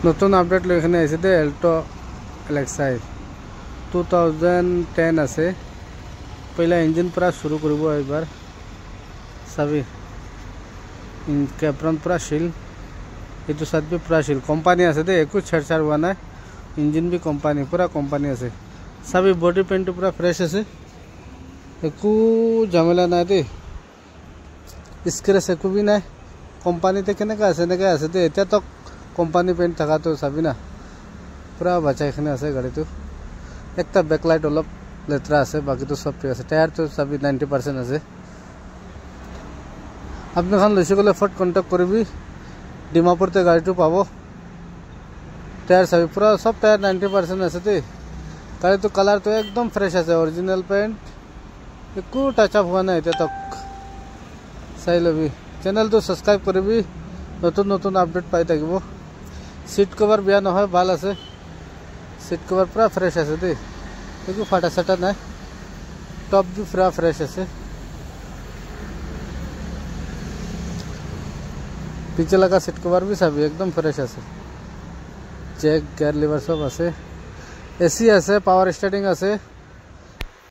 নতুন আপডেট লৈ এখানে আছে দে এল্টো এলেক্সাই 2010 আছে পহলা ইঞ্জিন পুরা শুরু করব এবার চাবি ক্যাপ্রন পুরা শিল এইটো সাইড भी পুরা শিল কোম্পানি আছে দে একো ছেড়ছাড় হোৱা নাই ইঞ্জিন भी কোম্পানি পুরা কোম্পানি আছে চাবি বডি পেইন্ট পুরা ফ্রেশ আছে একো ঝামেলা নাই দে স্ক্র্যাচ একো भी নাই কোম্পানিতে কেনেকা আছে নেকা আছে দে এটা তো কোম্পানি পেইন্ট থাকা তো চাবি না পুরা বাঁচা এখানে আছে গাড়িটো একটা ব্যাকলাইট অলপ লেতরা আছে বাকি তো সব ঠিক আছে টায়ার তো চাবি 90% আছে আপনি খান লইছে গলে ফট কন্টাক্ট করবি ডিমাপুরতে গাড়িটো পাব টায়ার চাবি পুরা সব টায়ার 90% আছে তে গাড়ি তো কালার তো একদম ফ্রেশ আছে অরিজিনাল পেইন্ট একো টাচ আপ হোৱা নাই এটা তক চাই লবি চ্যানেল তো সাবস্ক্রাইব করবি নতুন নতুন আপডেট পাই থাকিব सीट कवर बिया নহয় ভাল আছে सीट कवर पूरा फ्रेश আছে দে একো ফাটা সাটা নাই टॉप भी पूरा फ्रेश আছে पीछे लगा सीट कवर भी सब एकदम फ्रेश আছে चेक गियर लीवर सब আছে एसी আছে पावर स्टार्टिंग আছে